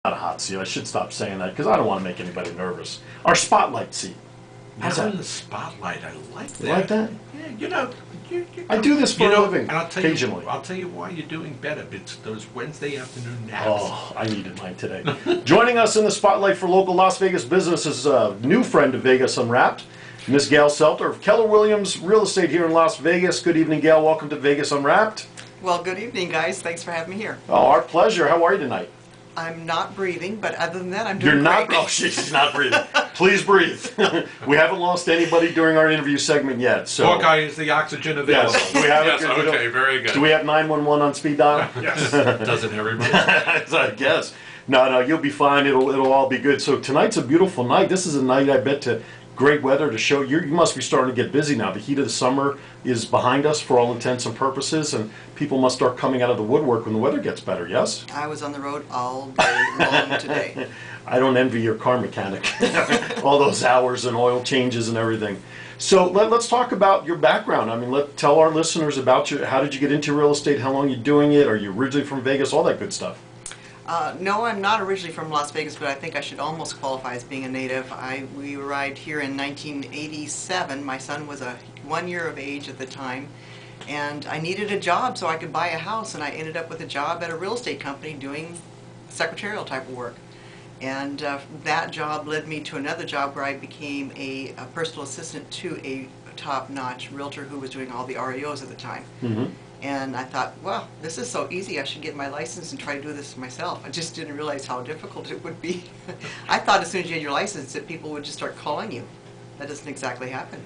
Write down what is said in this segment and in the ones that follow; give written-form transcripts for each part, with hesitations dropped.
Not a hot seat. I should stop saying that because I don't want to make anybody nervous. Our spotlight seat. How's Now that? in the spotlight, I like that. You like that? Yeah, you know, I do this for a living, and I'll tell occasionally. I'll tell you why you're doing better. It's those Wednesday afternoon naps. Oh, I needed mine today. Joining us in the spotlight for local Las Vegas business is a new friend of Vegas Unwrapped, Miss Gail Selter of Keller Williams Real Estate here in Las Vegas. Good evening, Gail. Welcome to Vegas Unwrapped. Well, good evening, guys. Thanks for having me here. Oh, our pleasure. How are you tonight? I'm not breathing, but other than that, I'm doing You're not? great. Oh, she's not breathing. Please breathe. We haven't lost anybody during our interview segment yet. So. Hawkeye is the oxygen available. Yes, we have yes, it. okay, very good. Do we have 911 on speed dial? Yes. Doesn't everybody? I guess. No, you'll be fine. It'll all be good. So tonight's a beautiful night. This is a night, I bet, to great weather to show. You must be starting to get busy now. The heat of the summer is behind us for all intents and purposes, and people must start coming out of the woodwork when the weather gets better, yes? I was on the road all day long today. I don't envy your car mechanic. All those hours and oil changes and everything. So let's talk about your background. I mean, tell our listeners about you. How did you get into real estate? How long are you doing it? Are you originally from Vegas? All that good stuff. No, I'm not originally from Las Vegas, but I think I should almost qualify as being a native. We arrived here in 1987. My son was 1 year of age at the time, and I needed a job so I could buy a house, and I ended up with a job at a real estate company doing secretarial type of work. And that job led me to another job where I became a personal assistant to a top-notch realtor who was doing all the REOs at the time. Mm-hmm. And I thought, well, this is so easy, I should get my license and try to do this myself. I just didn't realize how difficult it would be. I thought as soon as you had your license that people would just start calling you. That doesn't exactly happen.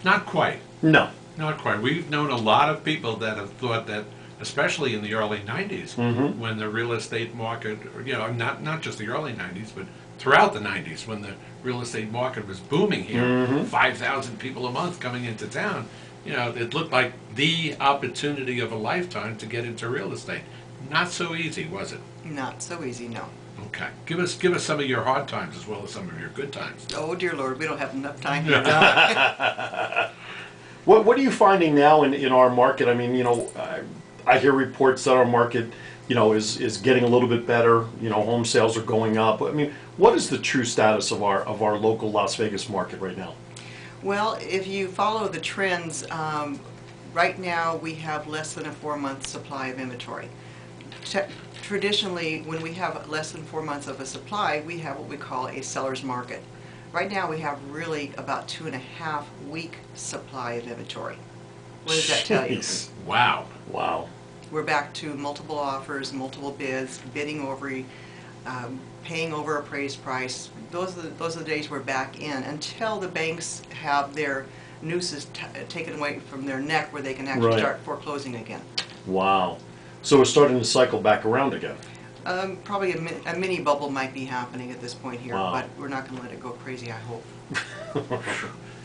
Not quite. No. Not quite. We've known a lot of people that have thought that, especially in the early 90s, mm-hmm. when the real estate market, you know, not just the early 90s, but throughout the 90s, when the real estate market was booming here, mm-hmm. 5,000 people a month coming into town, you know, it looked like the opportunity of a lifetime to get into real estate. Not so easy, was it? Not so easy, no. Okay. Give us some of your hard times as well as some of your good times. Oh, dear Lord, we don't have enough time here now. What are you finding now in our market? I mean, you know, I hear reports that our market, you know, is getting a little bit better. You know, home sales are going up. I mean, what is the true status of our local Las Vegas market right now? Well, if you follow the trends, right now we have less than a 4-month supply of inventory. Traditionally, when we have less than 4 months of a supply, we have what we call a seller's market. Right now we have really about 2.5 week supply of inventory. What does that tell you? Wow. Wow. We're back to multiple offers, multiple bids, bidding over, paying over appraised price. Those are the days we're back in until the banks have their nooses taken away from their neck where they can actually right. start foreclosing again. Wow. So we're starting to cycle back around again. Probably a mini bubble might be happening at this point here, wow. but we're not going to let it go crazy, I hope.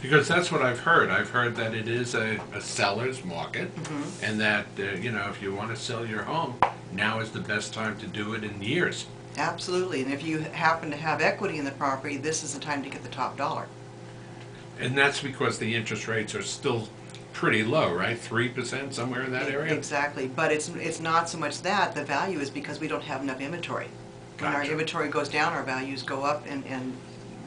Because that's what I've heard. I've heard that it is a seller's market, mm-hmm. and that, you know, if you want to sell your home, now is the best time to do it in years. Absolutely, and if you happen to have equity in the property, this is the time to get the top dollar. And that's because the interest rates are still pretty low, right? 3%, somewhere in that area? Exactly, but it's not so much that. The value is because we don't have enough inventory. When our inventory goes down, our values go up, and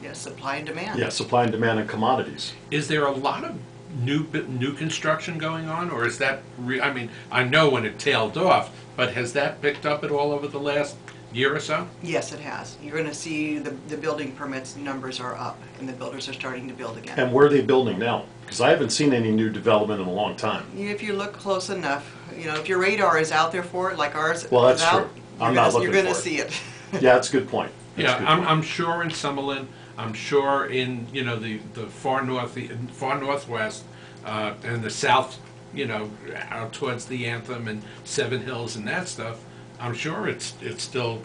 yeah, supply and demand. Yeah, supply and demand and commodities. Is there a lot of new construction going on, or is that, I mean, I know when it tailed off, but has that picked up at all over the last year or so? Yes, it has. You're going to see the building permits numbers are up, and the builders are starting to build again. And where are they building now? Because I haven't seen any new development in a long time. If you look close enough, you know, if your radar is out there for it, like ours well, that's is out, true. I'm not looking for it. You're going to see it. Yeah, that's a good point. Yeah, I'm sure in Summerlin, I'm sure in, you know, the far northwest, and the south, you know, out towards the Anthem and Seven Hills and that stuff. I'm sure it's still,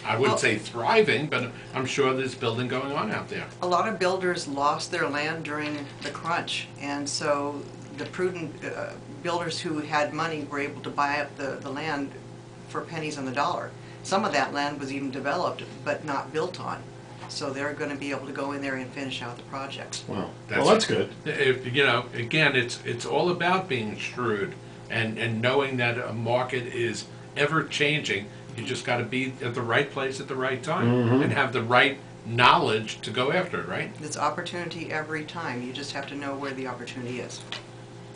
I wouldn't say thriving, but I'm sure there's building going on out there. A lot of builders lost their land during the crunch, and so the prudent builders who had money were able to buy up the land for pennies on the dollar. Some of that land was even developed, but not built on. So they're going to be able to go in there and finish out the projects. Wow. That's good. If, you know, again, it's all about being shrewd and knowing that a market is ever changing. You just got to be at the right place at the right time and have the right knowledge to go after it, right? It's opportunity every time. You just have to know where the opportunity is.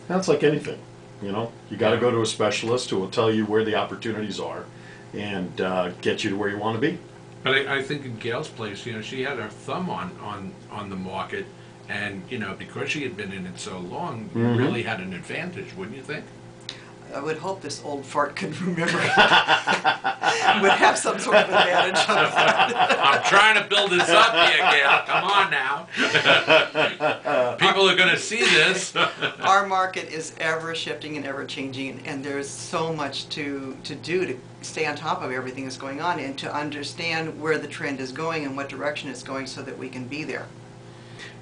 That's like anything, you know. You got to go to a specialist who will tell you where the opportunities are and get you to where you want to be. But I think in Gail's place, you know, she had her thumb on the market, and you know, because she had been in it so long, really had an advantage, wouldn't you think? I would hope this old fart could remember. Would have some sort of advantage. I'm trying to build this up here, Gail. Come on now. People are going to see this. Our market is ever shifting and ever changing, and there's so much to do to stay on top of everything that's going on and to understand where the trend is going and what direction it's going so that we can be there.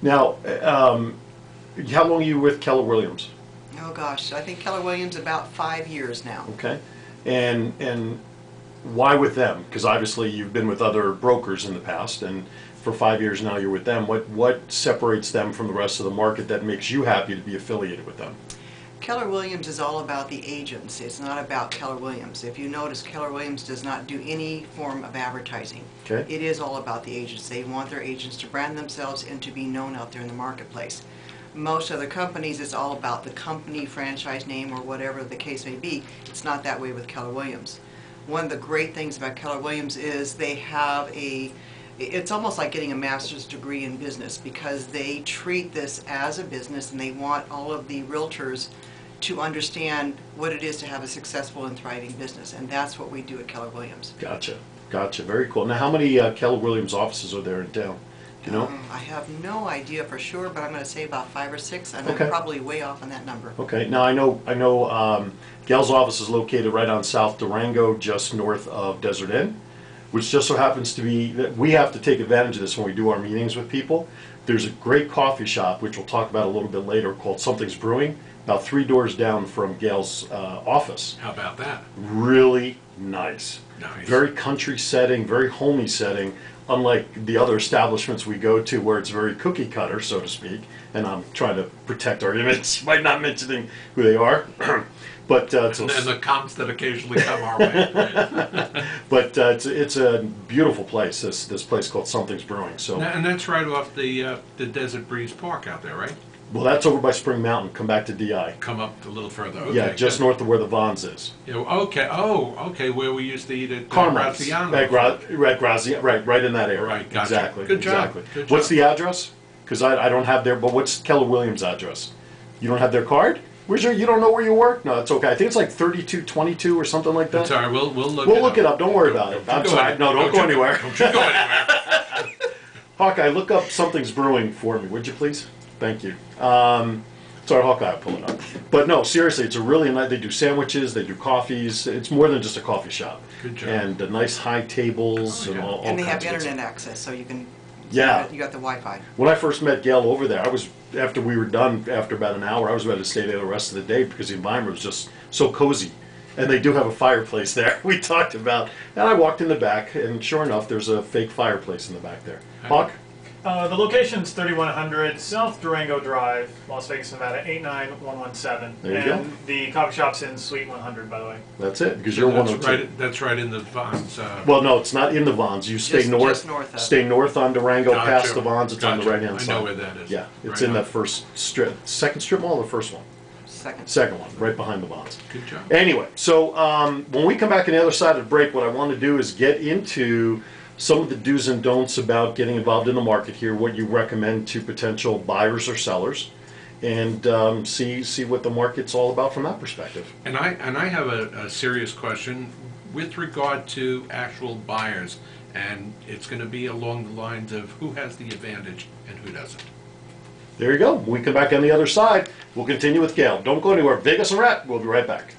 Now, how long are you with Keller Williams? Oh gosh, I think Keller Williams about 5 years now. Okay, and why with them? Because obviously you've been with other brokers in the past, and for 5 years now you're with them. What separates them from the rest of the market that makes you happy to be affiliated with them? Keller Williams is all about the agents. It's not about Keller Williams. If you notice, Keller Williams does not do any form of advertising. Okay. It is all about the agents. They want their agents to brand themselves and to be known out there in the marketplace. Most other companies, it's all about the company, franchise name, or whatever the case may be. It's not that way with Keller Williams. One of the great things about Keller Williams is they have it's almost like getting a master's degree in business, because they treat this as a business and they want all of the realtors to understand what it is to have a successful and thriving business, and that's what we do at Keller Williams. Gotcha, gotcha, very cool. Now, how many Keller Williams offices are there in town? Do you know? I have no idea for sure, but I'm going to say about 5 or 6, and Okay. I'm probably way off on that number. Okay, now I know Gail's office is located right on South Durango, just north of Desert Inn, which just so happens to be that we have to take advantage of this when we do our meetings with people. There's a great coffee shop, which we'll talk about a little bit later, called Something's Brewing, about 3 doors down from Gail's office. How about that? Really nice. Nice. Very country setting, very homey setting, unlike the other establishments we go to where it's very cookie cutter, so to speak, and I'm trying to protect our image by not mentioning who they are. But And the comps that occasionally come our way. but it's a beautiful place. This place called Something's Brewing. So And that's right off the Desert Breeze Park out there, right? well, that's over by Spring Mountain. Come back to DI. Come up a little further. Okay, Yeah, just good. north of where the Vons is. Yeah, okay. Oh, okay. Where we used to eat at Carmine's. Graziano. Right in that area. Right, gotcha. Exactly. Good job. Exactly. Good What's job. the address? Because I don't have their. But what's Keller Williams' address? You don't have their card? Where's your? You don't know where you work? No, it's okay. I think it's like 3222 or something like that. That's all right. We'll look. We'll look it up. Don't worry about it. I'm sorry. No, don't go anywhere. Don't you go anywhere. Hawkeye, look up Something's Brewing for me, would you please? Thank you. Sorry, Hawkeye, I'll pull it up. But no, seriously, it's a really nice. They do sandwiches, they do coffees. It's more than just a coffee shop. Good job. And nice high tables Oh, and yeah. all And they have kinds of good internet access, so you can. Yeah. You got the Wi-Fi. When I first met Gail over there, after we were done, after about an hour, I was ready to stay there the rest of the day because the environment was just so cozy. And they do have a fireplace there, we talked about. And I walked in the back, and sure enough, there's a fake fireplace in the back there. Hawk? The location's 3100 South Durango Drive, Las Vegas, Nevada, 89117. There you and the coffee shop's in Suite 100, by the way. That's it, because you're 102. That's right in the Vons. Well, no, it's not in the Vons. You stay Just north of. Stay north on Durango, Gotcha. past the Vons. It's on the Gotcha. right-hand side. I know where that is. Yeah, it's Right in on. that first strip. Second strip mall or the first one? Second one, right behind the Vons. Good job. Anyway, so when we come back on the other side of the break, what I want to do is get into some of the do's and don'ts about getting involved in the market here, what you recommend to potential buyers or sellers, and see what the market's all about from that perspective. And I have a serious question with regard to actual buyers, and it's going to be along the lines of who has the advantage and who doesn't. There you go. When we come back on the other side, we'll continue with Gail. Don't go anywhere. Vegas and Rat. We'll be right back.